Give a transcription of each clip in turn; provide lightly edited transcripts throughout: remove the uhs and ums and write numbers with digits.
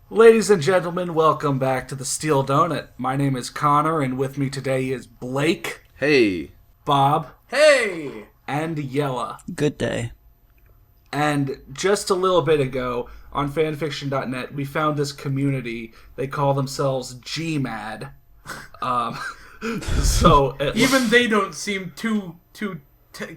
Ladies and gentlemen, welcome back to the Steel Donut. My name is Connor, and with me today is Blake. Hey. Bob. Hey. And Yella. Good day. And just a little bit ago, on fanfiction.net, we found this community. They call themselves G.M.A.D. So even they don't seem too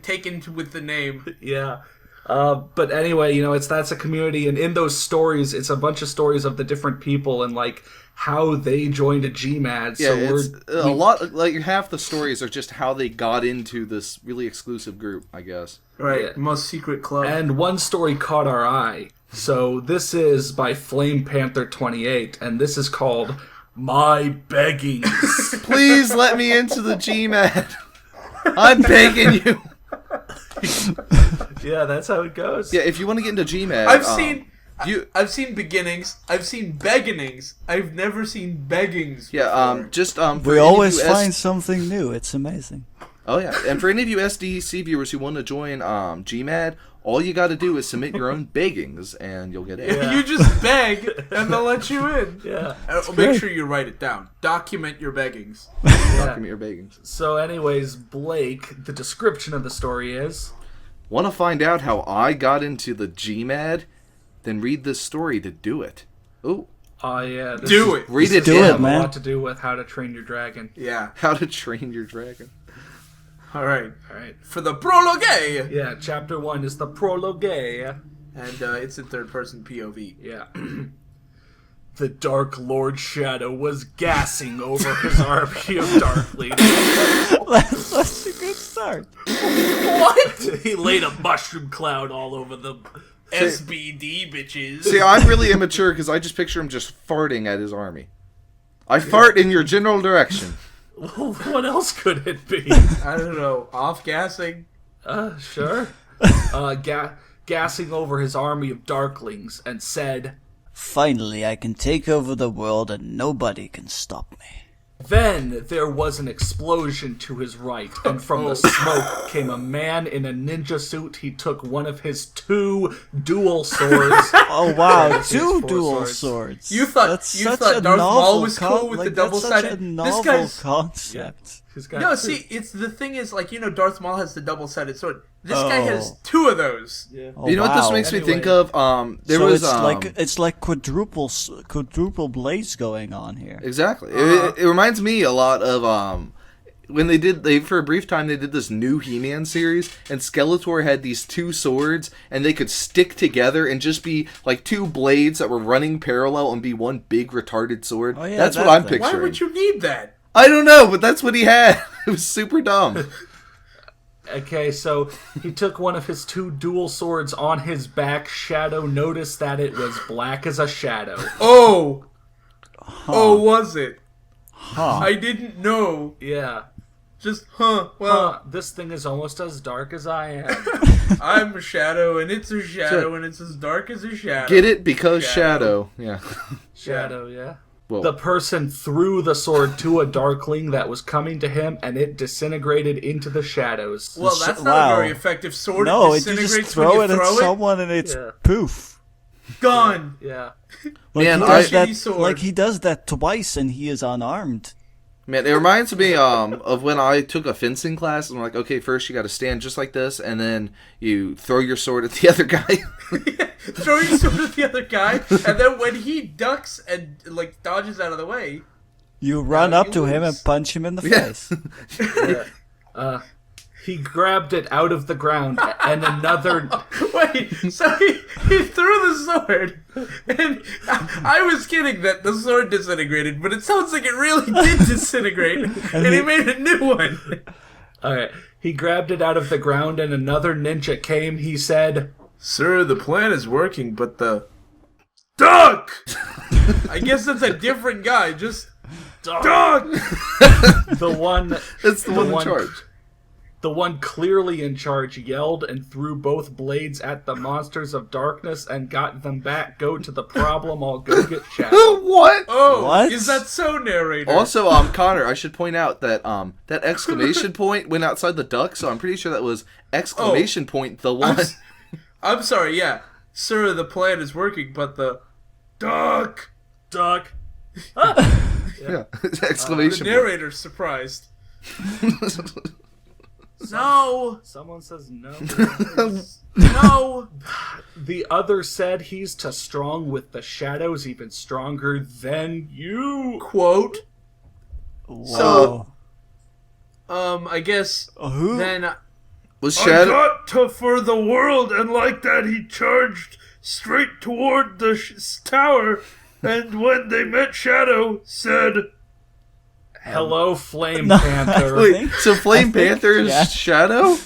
taken with the name. Yeah. But anyway, that's a community, and in those stories, it's a bunch of stories of the different people and like how they joined a G.M.A.D. Yeah, So a lot, like half the stories are just how they got into this really exclusive group, I guess. Right, Yeah. most secret club. And one story caught our eye. So this is by Flame Panther 28, and this is called My Beggings. Please let me into the G.M.A.D. I'm begging you. Yeah, that's how it goes. Yeah, if you want to get into G.M.A.D. I've seen beginnings. I've seen beginnings. I've never seen beggings. Yeah, before. for We any always of you find something new. It's amazing. Oh yeah, and for any of you SDC viewers who want to join G.M.A.D., all you got to do is submit your own beggings, and you'll get in. Yeah. You just beg, and they'll let you in. Yeah. Make sure you write it down. Document your beggings. Document your beggings. So anyways, Blake, the description of the story is... Want to find out how I got into the G.M.A.D.? Then read this story to do it. Ooh. Oh, yeah. Do it. Read it Do in. it, man. A lot to do with How to Train Your Dragon. Yeah. How to Train Your Dragon. All right. Alright. For the prologue. Yeah, chapter 1 is the prologue. And it's in third-person POV. Yeah. The Dark Lord Shadow was gassing over his army of Darklings. That's such a good start. What? He laid a mushroom cloud all over the SBD bitches. See, I'm really immature because I just picture him just farting at his army. I fart in your general direction. What else could it be? I don't know. Off-gassing? Sure. Gassing over his army of Darklings and said... Finally, I can take over the world and nobody can stop me. Then there was an explosion to his right, and from the smoke came a man in a ninja suit. He took one of his 2 dual swords. Oh wow, His 2 4 dual swords. swords. You thought That's Darth such a Maul novel was cool with the double-sided? That's such a This novel guy's- concept. He's got No, 2. see, it's the thing is, like, Darth Maul has the double-sided sword. This guy has Oh. 2 of those. Yeah. Oh, You know what this wow. makes me Anyway. think of? There so was it's like quadruple blades going on here. exactly. It reminds me a lot of when they for a brief time they did this new He-Man series, and Skeletor had these 2 swords, and they could stick together and just be like 2 blades that were running parallel and be one big retarded sword. Oh, yeah, that's what that I'm thing. picturing. Why would you need that? I don't know, but that's what he had. It was super dumb. Okay, so he took one of his 2 dual swords on his back. Shadow noticed that it was black as a shadow. Oh! Oh, was it? Huh. I didn't know. Yeah. Just, well, This thing is almost as dark as I am. I'm a shadow, and it's a shadow, and it's as dark as a shadow. Get it? Because Shadow. Shadow. Yeah. Shadow, yeah. Well, The person threw the sword to a Darkling that was coming to him, and it disintegrated into the shadows. Well, that's not Wow. a very effective sword. No, it you disintegrates just throw when it you at throw it. someone and it's Yeah. poof. Gone. Yeah. Like Man, he I- does that. Shitty sword. Like he does that twice and he is unarmed. man, it reminds me of when I took a fencing class, and I'm like, okay, first you got to stand just like this, and then you throw your sword at the other guy. Throw your sword at the other guy, and then when he ducks and like dodges out of the way, You run Now up you to him and lose. punch him in the Yeah. face. Yeah. He grabbed it out of the ground, and another... wait. So he threw the sword, and I was kidding that the sword disintegrated, but it sounds like it really did disintegrate, and he made a new one. Okay. He grabbed it out of the ground, and another ninja came. He said... Sir, the plan is working, but the duck. I guess that's a different guy. Just duck. The one... That's the one in charge. The one clearly in charge yelled and threw both blades at the monsters of darkness and got them back. Go to the problem, I'll go get Shadow. What? Oh, What? is that so, narrator? Also, Connor, I should point out that that exclamation point went outside the duck, so I'm pretty sure that was exclamation point the one. I'm sorry. Yeah, sir, the plan is working, but the duck. Duck. Yeah. The Exclamation point. narrator's surprised. No. Someone says no. No. The other said he's too strong with the shadows, even stronger than you. Quote. Whoa. I guess Who? then. Was Shadow? got to for the world, and like that he charged straight toward the tower, and when they met Shadow, said, "Hello, Flame Panther." Wait, so Flame Panther is yeah. Shadow?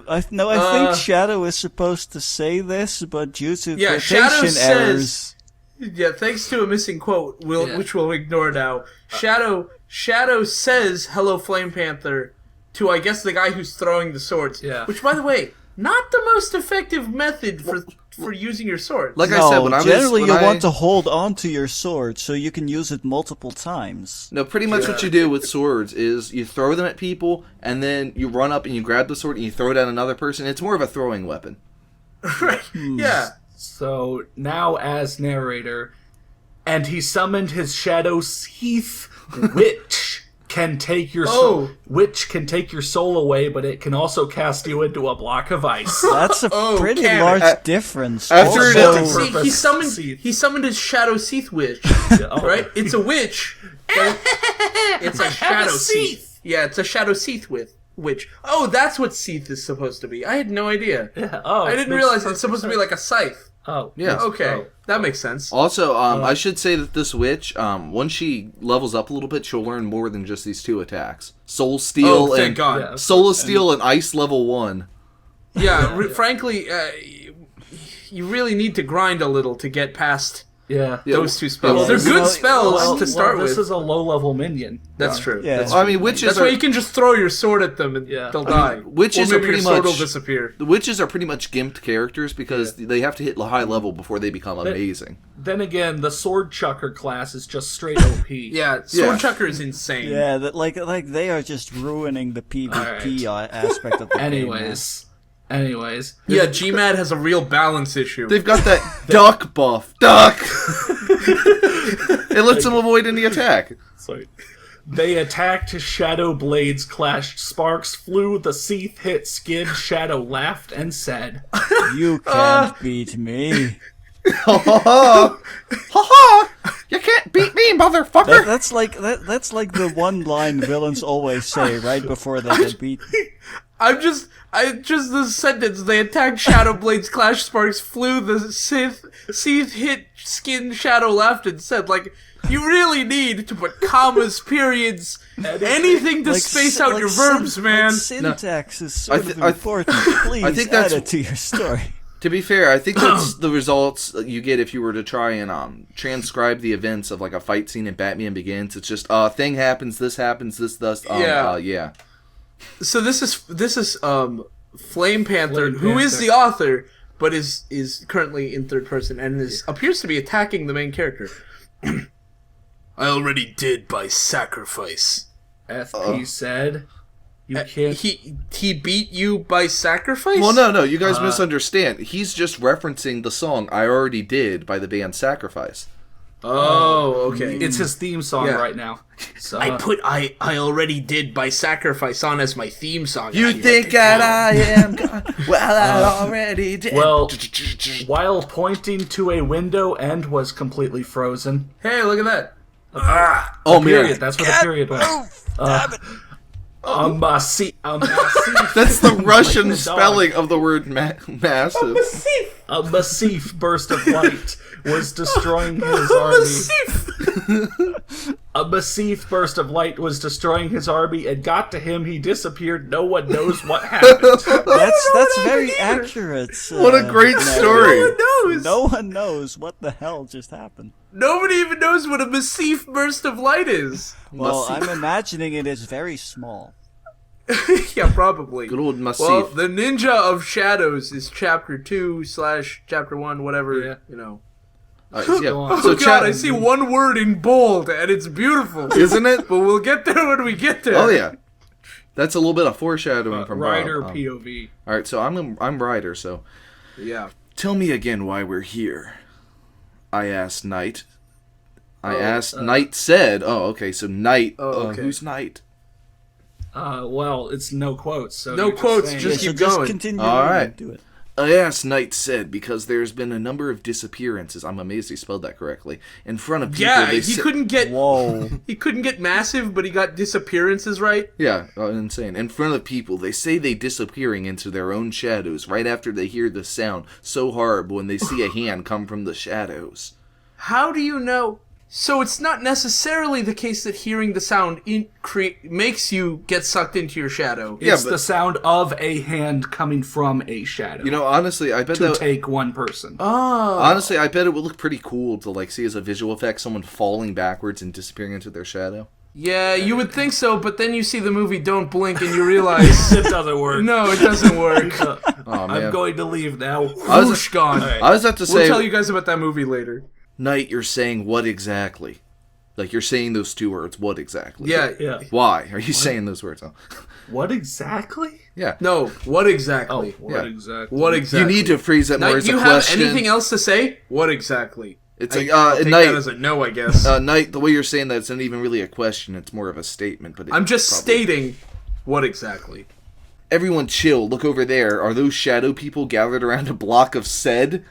I think Shadow is supposed to say this, but due to Yeah, Shadow quotation errors... Yeah, thanks to a missing quote, which we'll ignore now. Shadow says, "Hello, Flame Panther," to, I guess, the guy who's throwing the swords. Yeah. Which, by the way, not the most effective method for using your sword. Like I said, when generally I you want to hold on to your sword so you can use it multiple times. No, pretty much what you do with swords is you throw them at people, and then you run up and you grab the sword and you throw it at another person. It's more of a throwing weapon. Right. Yeah. So now, as narrator, and he summoned his shadow Seath, which can take your soul, away, but it can also cast you into a block of ice. That's a pretty Cameron. large difference. After Also, See, he summoned his shadow Seath witch. Right? It's a witch. It's a shadow Seath. Yeah, it's a shadow Seath witch. Oh, that's what Seath is supposed to be. I had no idea. Yeah. Oh, I didn't realize it's supposed to be like a scythe. Oh, Yeah. Okay, that makes sense. Also, I should say that this witch, once she levels up a little bit, she'll learn more than just these two attacks: Soul Steel Oh, thank and God. Yeah. Soul of Steel and Ice level 1. Yeah, frankly, you really need to grind a little to get past Yeah. those two spells. Well, They're you good know, spells to start this with. is a low-level minion. That's true. Yeah. That's, I mean, witches that's are why you can just throw your sword at them and Yeah. they'll die. witches or are maybe pretty your sword much- will disappear. the witches are pretty much gimped characters because they have to hit high level before they become amazing. Then again, the Sword Chucker class is just straight OP. Yeah, Sword Chucker is insane. yeah, that like they are just ruining the PvP aspect of the game. Anyways. Yeah, G.M.A.D has a real balance issue. They've got that duck buff. Duck! It lets them avoid any attack. Sorry. They attacked, shadow blades clashed, sparks flew, the Seath hit Skid, Shadow laughed and said, You can't beat me. Ha ha! Ha ha! You can't beat me, motherfucker! That's like the one line villains always say right before they get beaten. This sentence, they attacked Shadow Blades, Clash Sparks, flew, the Seath hit Skin, Shadow laughed and said, like, you really need to put commas, periods, anything to space out your verbs, man. Syntax is sort of I important. Please think add that's- it to your story. To be fair, I think that's the results you get if you were to try and transcribe the events of like a fight scene in Batman Begins. It's just thing happens, this, thus. Yeah. So this is Flame Panther, who is the author, but is currently in third person and appears to be attacking the main character. I already did by sacrifice. FP said, you can't... He beat you by sacrifice? Well, no, you guys misunderstand. He's just referencing the song "I Already Did" by the band Sacrifice. Oh, okay. It's his theme song right now. So, I put I already did by sacrifice on as my theme song. You think that I am God? Well, I already did. well, while pointing to a window and was completely frozen. Hey, look at that. Oh, Period. man. That's where the period went. That's That's the Russian spelling of the word massive. A massif burst of light was destroying his army. A massif burst of light was destroying his army and got to him. He disappeared. No one knows what happened. That's very accurate. What a great story. No one knows what the hell just happened. Nobody even knows what a massif burst of light is. Well, I'm imagining it is very small. Yeah, probably. Good old massif. Well, the Ninja of Shadows is chapter 2/chapter 1, whatever, you know. Yeah. Oh So god, I see one word in bold, and it's beautiful. Isn't it? But we'll get there when we get there. Oh yeah. That's a little bit of foreshadowing from Rider Bob. POV. All right, so I'm Ryder. So Yeah. tell me again why we're here. I asked Knight. I asked. Knight said. Oh, okay. So Knight. Oh, okay. Who's Knight? Well, it's no quotes. So No you're quotes, saying- just so keep going. continue. All right. Do it. I asked, Knight said, because there's been a number of disappearances. I'm amazed he spelled that correctly. In front of people, Yeah, they he sa- couldn't get Whoa. he couldn't get massive, but he got disappearances right. Yeah, insane. In front of people, they say they disappearing into their own shadows right after they hear the sound so horrible when they see a hand come from the shadows. How do you know? So it's not necessarily the case that hearing the sound makes you get sucked into your shadow. It's but- the sound of a hand coming from a shadow. You know, honestly, I bet to that... take one person. Oh. Honestly, I bet it would look pretty cool to, like, see as a visual effect someone falling backwards and disappearing into their shadow. Yeah, you would think so, but then you see the movie Don't Blink and you realize It doesn't work. no, it doesn't work. Oh, man. I'm going to leave now. I was- Whoosh, gone. All right. I was about to We'll say... tell you guys about that movie later. Knight, you're saying what exactly? Like, you're saying those two words, what exactly? Yeah. Yeah. Why are you saying those words? Huh? What exactly? Yeah. No, what exactly? What Yeah. exactly? What exactly? You need to phrase that more Knight, as do a you have question. anything else to say? What exactly? It's like, I'll take Knight, that as a no, I guess. Knight, the way you're saying that, it's not even really a question. It's more of a statement. But I'm just probably- stating what exactly. Everyone chill. Look over there. Are those shadow people gathered around a block of said?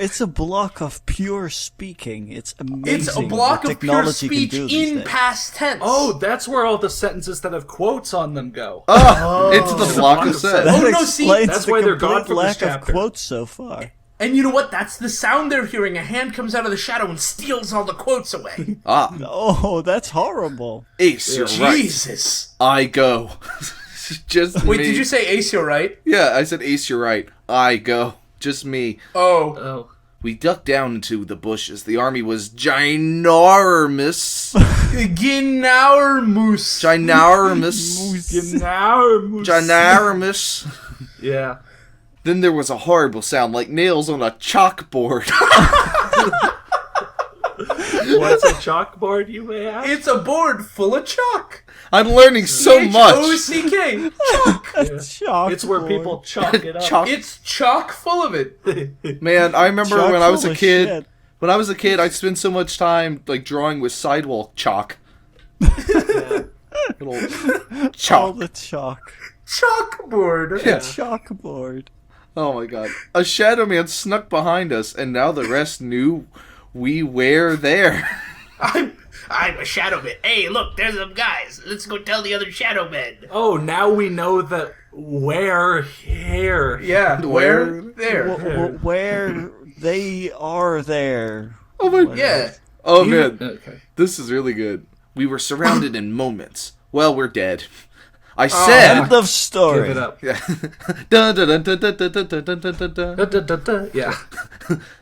It's a block of pure speaking. It's amazing. It's a block what of pure technology can speech do these in days. past tense. Oh, that's where all the sentences that have quotes on them go. It's the block of said. That Oh, no, see, explains that's the why they're complete gone from this lack of chapter. quotes so far. and you know what? That's the sound they're hearing. A hand comes out of the shadow and steals all the quotes away. Oh, that's horrible. Ace, you're right. Jesus. I go. Just Wait, me. did you say Ace, you're right? Yeah, I said Ace, you're right. I go. Just me. Oh. Oh. We ducked down into the bushes. The army was ginormous. Ginauermus. Ginormous. Ginormous. Yeah. Then there was a horrible sound like nails on a chalkboard. What's a chalkboard, you may ask? It's a board full of chalk. I'm learning so much. H-O-C-K. Chalk. Chalk It's where board. people chalk it up. Chalk. It's chock full of it. Man, I remember Chock when I was full a of kid. shit. When I was a kid, I'd spend so much time like drawing with sidewalk chalk. Little All chalk. the chalk. Chalkboard. Yeah. Chalkboard. Oh my god. A shadow man snuck behind us, and now the rest knew we were there. I'm a shadow man. Hey, look, there's some guys. Let's go tell the other shadow men. Oh, now we know that we're here. Yeah, where? There. Where they are there. Oh my. Yeah. Oh man, Okay. this is really good. We were surrounded in moments. Well, we're dead. I End said. of story. Give it up. Yeah. Dun, dun, dun, dun, dun, dun, dun, dun, dun, dun, dun. Da, da, da, da. Yeah.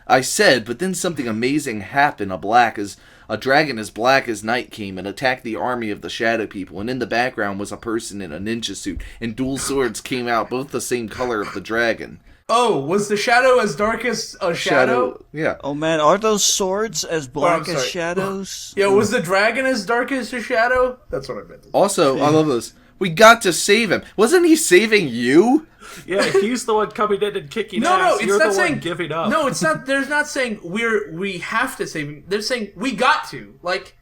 I said, but then something amazing happened. A dragon as black as night came and attacked the army of the shadow people, and in the background was a person in a ninja suit, and dual swords came out, both the same color of the dragon. Oh, was the shadow as dark as a shadow? Yeah. Oh man, are those swords as black I'm as sorry. shadows? Yeah, was the dragon as dark as a shadow? That's what I meant. Also, I love this. We got to save him. Wasn't he saving you? Yeah, he's the one coming in and kicking No, ass. it's You're not the saying one giving up. No, it's not. They're not saying we have to save him. They're saying we got to. Like,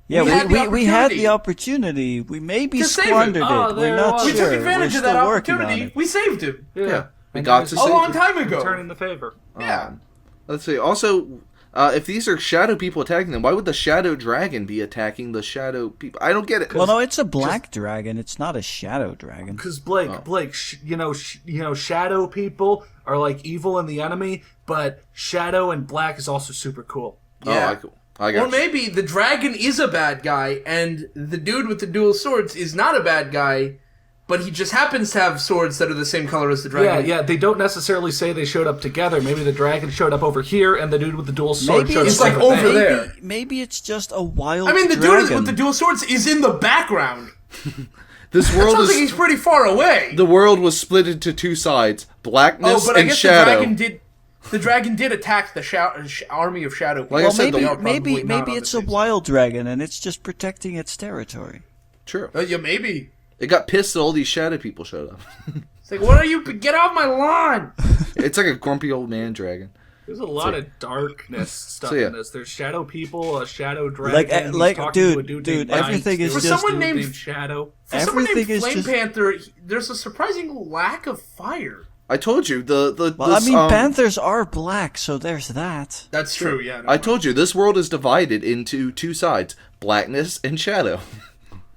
Yeah, We had the we had opportunity. the opportunity. We maybe To save him. squandered Oh, it. there We're not it we was. sure. took advantage We're of that still working on opportunity. it. We saved him Yeah. We And got guys to a save long him. time ago. returning the favor. Yeah. Let's see. Also, if these are shadow people attacking them, why would the shadow dragon be attacking the shadow people? I don't get it. Well, no, it's a black dragon. It's not a shadow dragon. Because Blake, shadow people are like evil and the enemy, but shadow and black is also super cool. Yeah. I got Or maybe the dragon is a bad guy, and the dude with the dual swords is not a bad guy, but he just happens to have swords that are the same color as the dragon. Yeah. They don't necessarily say they showed up together. Maybe the dragon showed up over here, and the dude with the dual sword Maybe showed it's up like over there. there. Maybe it's just a wild I mean, the dragon. dude with the dual swords is in the background. This world Sounds like is he's pretty far away. the world was split into two sides: blackness but I and guess shadow. the dragon did attack the army of shadow people. Like I Well, said, maybe it's a wild dragon and it's just protecting its territory. True. Yeah, maybe. It got pissed that all these shadow people showed up. It's like, what are you? Get off my lawn! It's like a grumpy old man dragon. There's a lot of darkness stuff yeah. in this. There's shadow people, a shadow dragon. Like, he's talking to a dude, named everything Knight. is For just someone named Shadow. For someone named everything is Flame just. Panther, there's a surprising lack of fire. I told you Well, this, panthers are black, so there's that. That's true. Yeah. I told you this world is divided into two sides: blackness and shadow.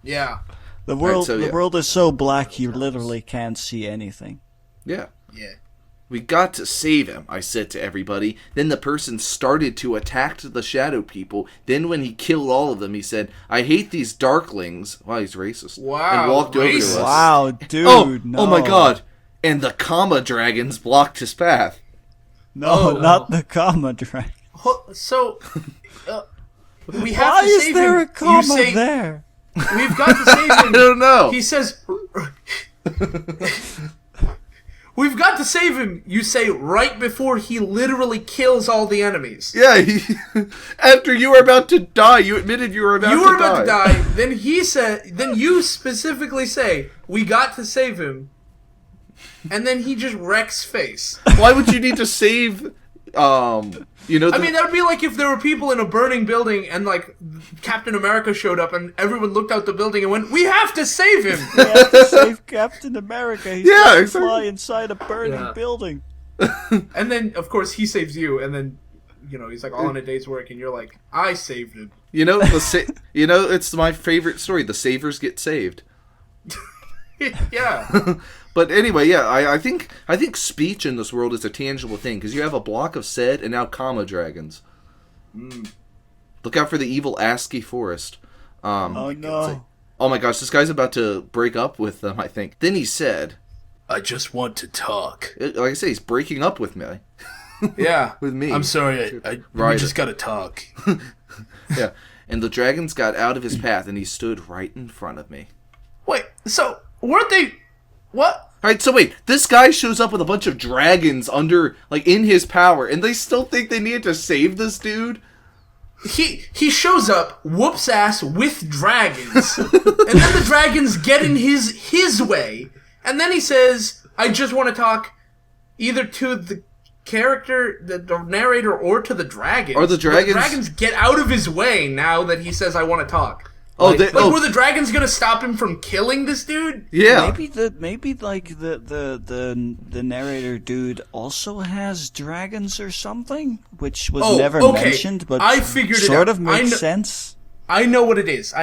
Yeah. The world, so, yeah. the world is so black you literally can't see anything. Yeah. Yeah. We got to save him, I said to everybody. Then the person started to attack the shadow people. Then when he killed all of them, he said, I hate these darklings. Wow, he's racist. Wow, And walked over to racist. us. Wow, dude, Oh, no. oh my god. And the comma dragons blocked his path. No, Oh, not the comma dragon. So, we have Why to is save there him. a comma You say, there? We've got to save him. I don't know. He says, we've got to save him, you say, right before he literally kills all the enemies. Yeah, after you were about to die, you admitted you were about to die. You were about to die, then you specifically say, we got to save him, and then he just wrecks face. Why would you need to save, I mean, that would be like if there were people in a burning building and, like, Captain America showed up and everyone looked out the building and went, we have to save him! We have to save Captain America. He's Yeah, got to exactly. fly inside a burning Yeah. building. And then, of course, he saves you, and then, he's like, all in a day's work, and you're like, I saved him. it's my favorite story. The savers get saved. Yeah. But anyway, yeah, I think speech in this world is a tangible thing because you have a block of said and now comma dragons. Look out for the evil ASCII forest. Oh no. Oh my gosh, this guy's about to break up with them, I think. Then he said, I just want to talk. like I say, he's breaking up with me. Yeah. With me. I'm sorry, we Right. just gotta talk. Yeah. And the dragons got out of his path and he stood right in front of me. Wait, so, weren't they... What? Alright, so wait, this guy shows up with a bunch of dragons in his power, and they still think they needed to save this dude? He shows up, whoops ass with dragons, and then the dragons get in his way, and then he says, I just want to talk either to the character, the narrator, or to the dragons. Or the dragons- But the dragons get out of his way now that he says, I want to talk. Oh, Were the dragons gonna stop him from killing this dude? yeah. Maybe the narrator dude also has dragons or something, which was never mentioned, but I figured it sort out. of makes sense. I know what it is.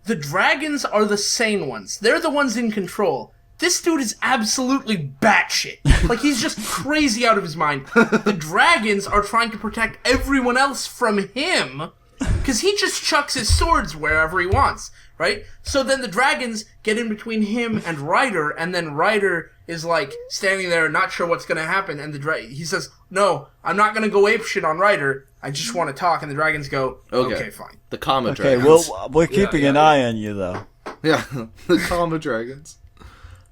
The dragons are the sane ones. They're the ones in control. This dude is absolutely batshit. Like, he's just crazy out of his mind. The dragons are trying to protect everyone else from him, because he just chucks his swords wherever he wants, right? So then the dragons get in between him and Ryder, and then Ryder is, like, standing there not sure what's gonna happen, and he says, no, I'm not gonna go apeshit on Ryder, I just want to talk, and the dragons go, okay fine. The comma Okay, dragons. well, we're keeping an eye on you, though. Yeah, the comma dragons.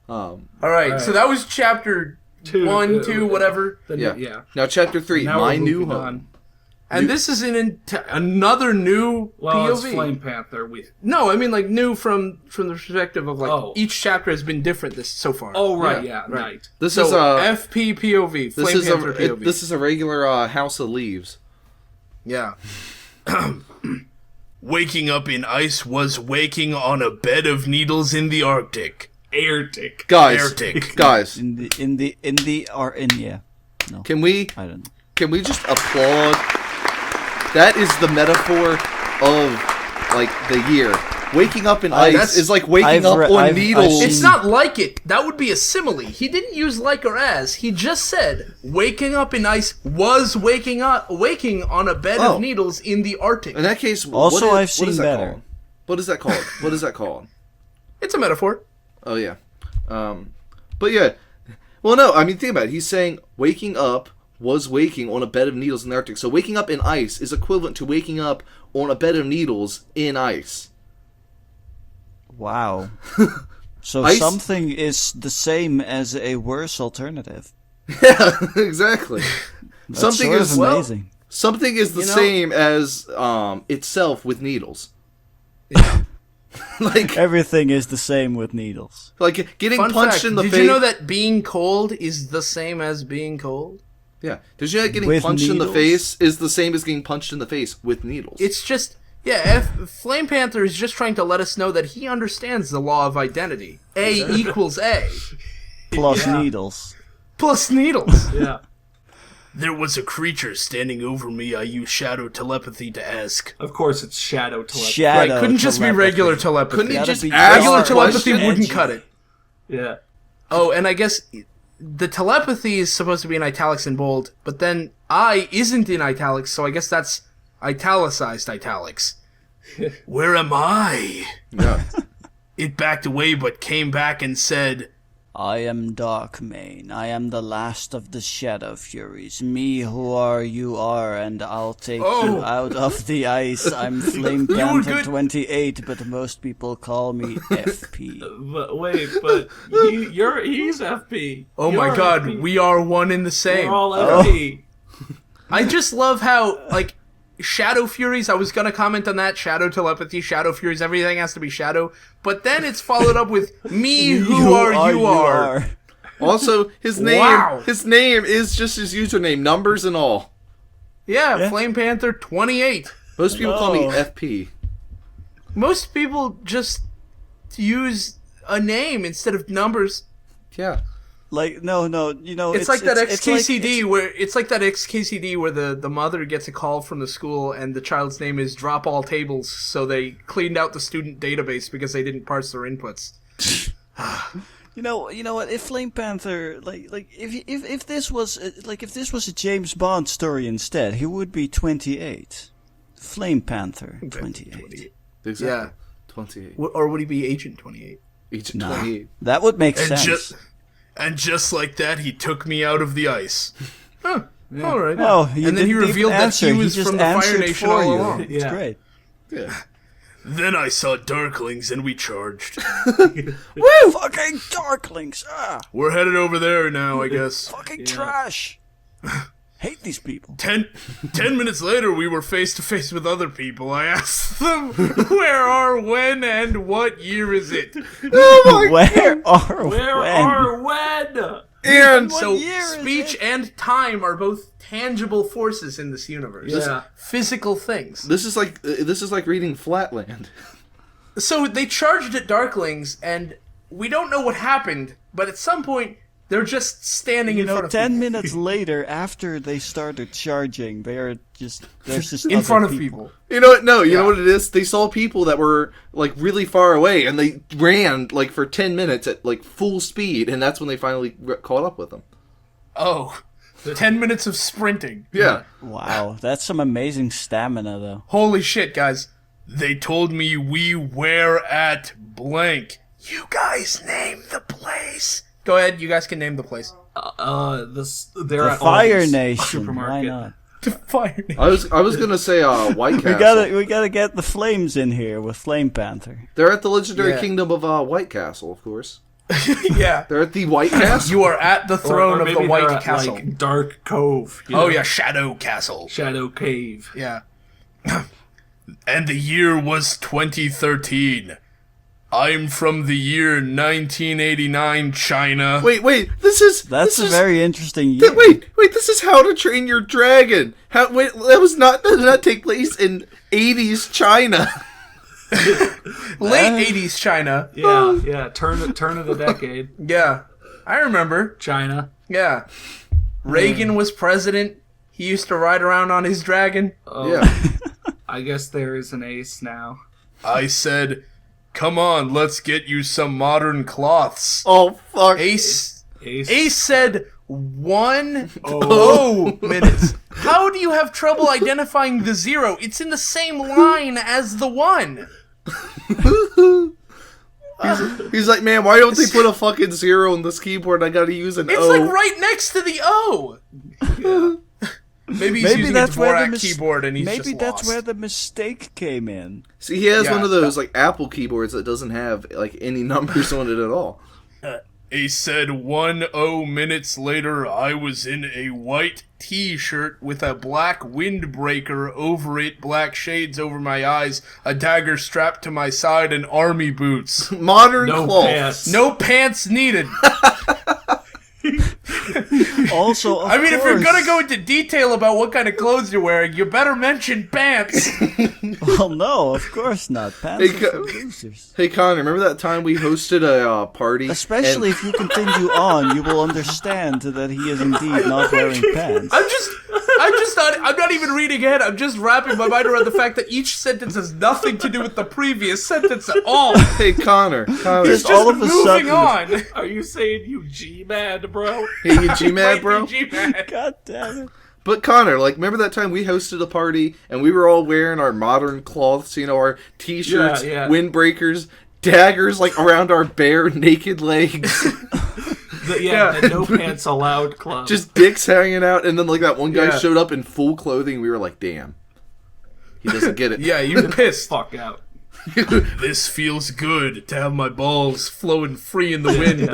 Alright, so that was chapter 1, 2, whatever. Yeah. Now chapter 3, Now My we're New moving Home. on. And this is another new Well, it's POV. Flame Panther. No, I mean, like, new from the perspective of, like, Oh. each chapter has been different so far. Oh, right, Yeah, yeah, right. This So, is FP POV, Flame Panther POV. this is a regular House of Leaves. Yeah. Waking up in ice was waking on a bed of needles in the Arctic. Arctic. Guys, Arctic. Yeah. No, can we I don't know. just applaud? That is the metaphor of like the year. Waking up in ice is like waking up on needles. It's not like it. That would be a simile. He didn't use like or as. He just said waking up in ice was waking on a bed of needles in the Arctic. In that case, Also, I've what is seen that better. called? What is that called? What is that called? It's a metaphor. Oh yeah, but yeah. Well, no, I mean think about it. He's saying waking up was waking on a bed of needles in the Arctic. So waking up in ice is equivalent to waking up on a bed of needles in ice. Wow. So Ice- something is the same as a worse alternative. Yeah, exactly. That's Something sort is of amazing. Something is the same as itself with needles. like Everything is the same with needles. getting Fun punched fact, in the did face. you know that being cold is the same as being cold? Yeah. Did you know that getting With punched in the needles? face is the same as getting punched in the face with needles? It's just, yeah, Flame Panther is just trying to let us know that he understands the law of identity. A equals A. Plus needles. Plus needles. Yeah. There was a creature standing over me. I used shadow telepathy to ask. Of course, it's shadow telepathy. Shadow. Right, couldn't just be telepathy. regular telepathy. Couldn't he Gotta just be ask Regular dark. telepathy question? wouldn't Edgy. cut it. Yeah. Oh, and I guess the telepathy is supposed to be in italics and bold, but then I isn't in italics, so I guess that's italicized italics. Where am I? Yeah. It backed away but came back and said, I am Darkmane. I am the last of the Shadow Furies. Me who are, you are, and I'll take you out of the ice. I'm Flame Panther good. 28, but most people call me FP. But wait, he's FP. Oh You're my god, FP. we are one in the same. We're all FP. I just love how, like, Shadow Furies, I was gonna comment on that, Shadow Telepathy, Shadow Furies, everything has to be Shadow, but then it's followed up with, me who are, you are. Also, his name Wow. his name is just his username, numbers and all. Yeah, Flame Panther 28. Most people call me Oh. FP. Most people just use a name instead of numbers. Yeah. Like, no, you know, It's like that it's like- XKCD where the mother gets a call from the school and the child's name is drop all tables, so they cleaned out the student database because they didn't parse their inputs. You know what? If Flame Panther, if this was a James Bond story instead, he would be 28. Flame Panther 28. Exactly. Yeah. 28. Or would he be Agent 28? Each Nah. 28. That would make and sense. just like that, he took me out of the ice. Huh. All right. Oh, you and then he didn't even revealed that answer. he was just from the Fire answered Nation for all you. along. It's Yeah. great. Yeah. Then I saw darklings and we charged. Woo! Fucking Darklings! Ah! We're headed over there now, I guess. Fucking trash! Hate these people. 10 minutes later, we were face to face with other people. I asked them, where are, when, and what year is it? Where are Where when? are when? And So year is speech it? and time are both tangible forces in this universe. Yeah. Physical things. this is like reading Flatland. So they charged at Darklings, and we don't know what happened, but at some point, they're just standing You in front know, of 10 people. minutes later, after they started charging, there's just In other front of people. You know what? No, you know what it is? They saw people that were like really far away, and they ran like for 10 minutes at like full speed, and that's when they finally caught up with them. Oh. 10 minutes of sprinting. Yeah. Wow, that's some amazing stamina, though. Holy shit, guys. They told me we were at blank. You guys name the place. Go ahead, you guys can name the place. They're The at Fire Aldi's Nation. Why supermarket. not? Fire name. I was gonna say White We Castle. we gotta get the flames in here with Flame Panther. They're at the legendary Yeah. kingdom of White Castle, of course. Yeah. They're at the White Castle. You are at the throne Or of the maybe White they're at, Castle. like, Dark Cove. you Oh, know? yeah, Shadow Castle. Shadow Cave. yeah. And the year was 2013. I'm from the year 1989, China. Wait, That's a very interesting year. Wait, this is How to Train Your Dragon. Wait, that did not take place in 80s China. Late 80s China. Yeah. Turn of the decade. Yeah. I remember. China. Yeah. Reagan was president. He used to ride around on his dragon. Yeah. I guess there is an ace now. I said, come on, let's get you some modern cloths. Oh, fuck. Ace Ace. said 1 minutes. How do you have trouble identifying the 0? It's in the same line as the 1. He's like, man, why don't they put a fucking 0 on this keyboard? I gotta use an It's O. like right next to the O. Maybe he's using a Dvorak keyboard and he's maybe just that's lost. where the mistake came in. See, he has Yeah. one of those like Apple keyboards that doesn't have like any numbers on it at all. He said 10 minutes later, I was in a white t-shirt with a black windbreaker over it, black shades over my eyes, a dagger strapped to my side, and army boots. Modern No cloth. pants. No pants needed. Also, of I mean, if you're course- gonna go into detail about what kind of clothes you're wearing, you better mention pants. Well, no, of course not. Pants Hey, are for losers. Hey Connor, remember that time we hosted a party? Especially if you continue on, you will understand that he is indeed not wearing pants. I'm not even reading ahead. I'm just wrapping my mind around the fact that each sentence has nothing to do with the previous sentence at all. Hey Connor, Just all of a Moving sudden, on. Are you saying you G.M.A.D, bro? hey, you G.M.A.D, bro? G.M.A.D. God damn it. But Connor, like, remember that time we hosted a party and we were all wearing our modern cloths, you know, our t-shirts, Yeah. windbreakers, daggers, like, around our bare, naked legs, The no pants allowed club. just dicks hanging out, and then, like, that one guy Yeah. showed up in full clothing, we were like, damn. He doesn't get it. Yeah, you pissed. fuck out. This feels good to have my balls flowing free in the wind.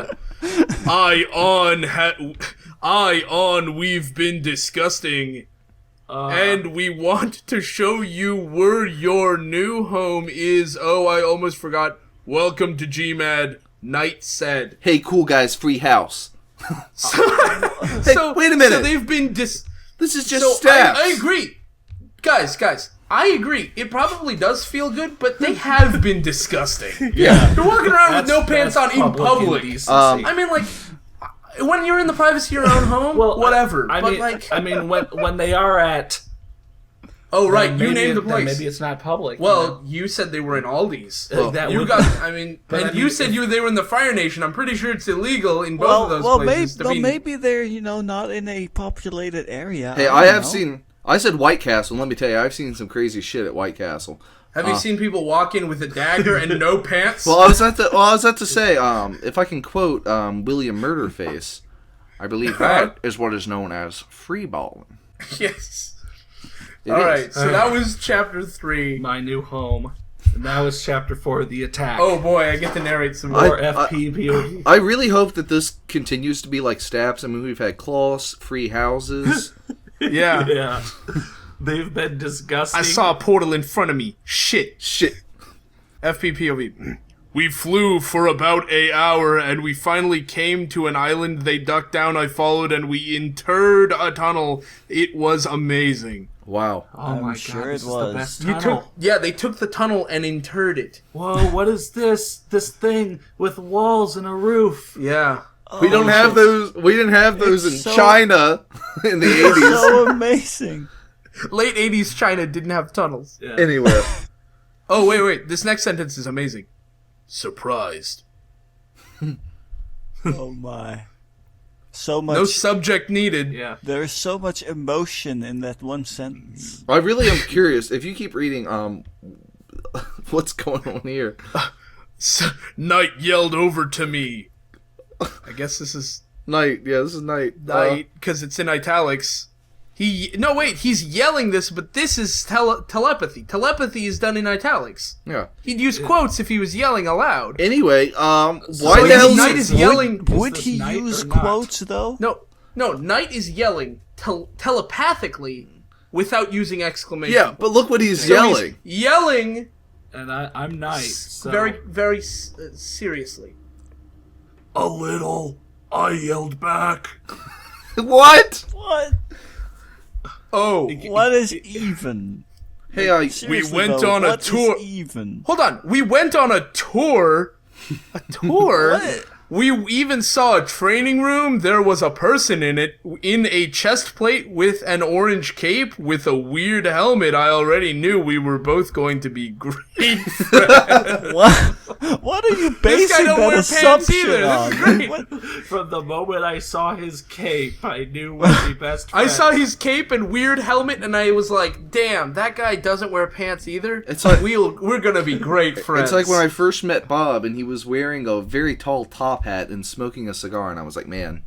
We've been disgusting. And we want to show you where your new home is. Oh, I almost forgot. Welcome to G.M.A.D. Knight said. Hey, cool guys, free house. So, wait a minute. So they've been This is just So stats. I agree. Guys, I agree. It probably does feel good, but they have been disgusting. Yeah. You're walking around with no pants on in public. indecency. I mean, like, when you're in the privacy of your own home, whatever. I mean, when they are at. Oh, right, then you maybe named the then place. Maybe it's not public. Well, you said they were in Aldi's. that You would- got, I mean, But and I you mean, said they were in the Fire Nation. I'm pretty sure it's illegal in both of those places. Maybe they're, not in a populated area. Hey, don't I have know. seen... I said White Castle, and let me tell you, I've seen some crazy shit at White Castle. Have you seen people walk in with a dagger and no pants? Well, I was at to say, if I can quote William Murderface, I believe that is what is known as freeballing. Yes. It All is. right, so that was chapter 3. My new home. And that was chapter 4, the attack. Oh boy, I get to narrate some Or more. FPPOD. I really hope that this continues to be like Staps. I mean, we've had claws, free houses. Yeah. Yeah. They've been disgusting. I saw a portal in front of me. Shit. Shit. FPPOV. We flew for about an hour, and we finally came to an island. They ducked down, I followed, and we interred a tunnel. It was amazing. Wow. Oh I'm my sure god, it this is was. the best tunnel. They took the tunnel and interred it. Whoa, what is this? This thing with walls and a roof. Yeah. We don't have those. We didn't have those in It's so- China in the 80s. So amazing. Late 80s China didn't have tunnels. Yeah. Anyway. Oh, wait. This next sentence is amazing. Surprised. Oh my. So much. No subject needed. Yeah. There's so much emotion in that one sentence. I really am curious. If you keep reading, what's going on here? Knight yelled over to me. I guess this is Night. Yeah, this is Night. Knight, because it's in italics. He's yelling this, but this is telepathy. Telepathy is done in italics. Yeah. He'd use quotes if he was yelling aloud. Anyway, why So the hell? Knight is yelling. Would this he night use or not? quotes though? No, Knight is yelling telepathically without using exclamation. Yeah, but look what he's So yelling. He's yelling And I'm nice. So. very, very seriously. A little. I yelled back. What? What? Oh, What is even? Hey, Seriously, went though, on a what is tour- even? hold on. We went on a tour. A tour? What? We even saw a training room. There was a person in it in a chest plate with an orange cape with a weird helmet. I already knew we were both going to be great friends. What? What are you This guy basing don't that wear pants assumption either. on? This is great. What? From the moment I saw his cape, I knew we'd be best I friends. saw his cape and weird helmet, and I was like, "Damn, that guy doesn't wear pants either." It's like- we're gonna be great friends. It's like when I first met Bob, and he was wearing a very tall top hat and smoking a cigar, and I was like, man.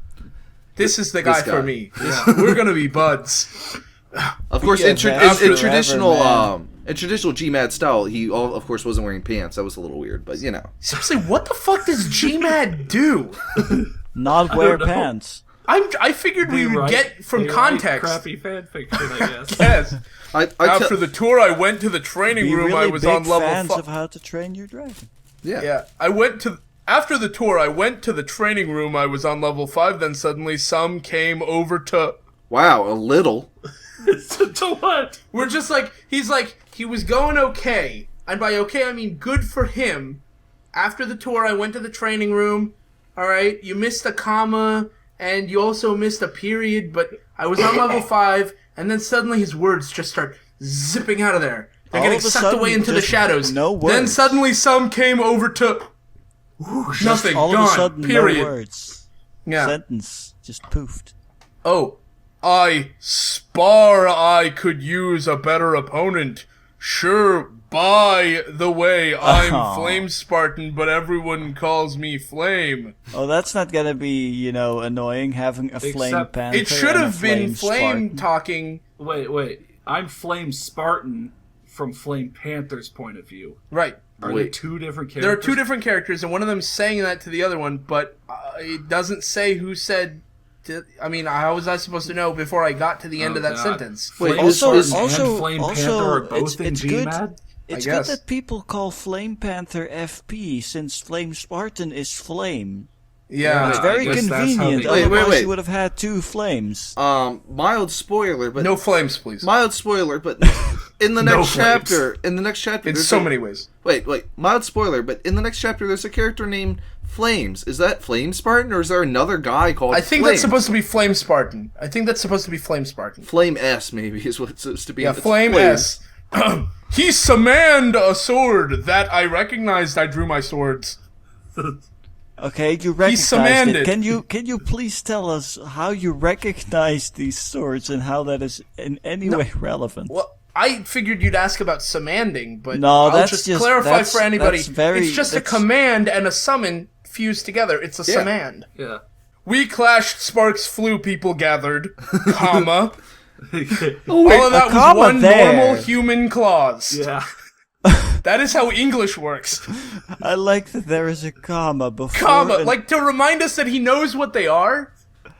This is the guy, this guy. for me. We're gonna be buds. Of course, Yeah, in, tra- man. in, Forever, in traditional man. in traditional G.M.A.D style, he of course wasn't wearing pants. That was a little weird, but you know. Seriously, what the fuck does G.M.A.D do? Not wear know. pants. I figured we would get from context. Crappy fanfiction, I guess. Yes. I After the tour, I went to the training Be room. really I was big on level fans 5. of How to Train Your Dragon. yeah. Yeah, I went to After the tour, I went to the training room. I was on level 5. Then suddenly some came over to... Wow, a little. To what? We're just like, he was going okay. And by okay, I mean good for him. After the tour, I went to the training room. All right, you missed a comma, and you also missed a period, but I was on level 5, and then suddenly his words just start zipping out of there. They're getting sucked away into the shadows. No words. Then suddenly some came over to... nothing, all gone, of a sudden, period. no words. Yeah. Sentence just poofed. Oh, I spar I could use a better opponent. Sure, by the way, I'm Oh. Flame Spartan, but everyone calls me Flame. Oh, that's not gonna be, annoying having a flame Except panther. It should and a have been Flame Spartan. talking. Wait. I'm Flame Spartan from Flame Panther's point of view. Right. Are they two different characters? There are two different characters, and one of them's saying that to the other one, but it doesn't say who said... how was I supposed to know before I got to the end of that God. sentence? Wait, Flame also- Spartan and Flame Panther are both in it's G.M.A.D? It's I good guess. that people call Flame Panther FP, since Flame Spartan is flame. Yeah. It's I very guess that's how convenient. they- Wait, Otherwise, wait. you would have had two flames. Mild spoiler, but No flames, please. mild spoiler, but in the No next flames. chapter, In there's so a- many ways. Wait, mild spoiler, but in the next chapter, there's a character named Flames. Is that Flame Spartan, or is there another guy called? I think Flames? that's supposed to be Flame Spartan. Flame Spartan. Flame S, maybe is what it's supposed to be. Yeah, It's Flame S. He summoned a sword that I recognized. I drew my swords. Okay, you recognized summoned it. it. Can you please tell us how you recognize these swords and how that is in any way relevant? Well, I figured you'd ask about summanding, but No, I'll that's just just- clarify that's- for anybody. that's very- it's just a that's- command and a summon fused together. It's a Yeah. summand. Yeah. We clashed, sparks flew, people gathered, comma. Oh, All of that was comma one there. normal human clause. Yeah. That is how English works. I like that there is a comma before. Comma, and- like to remind us that he knows what they are.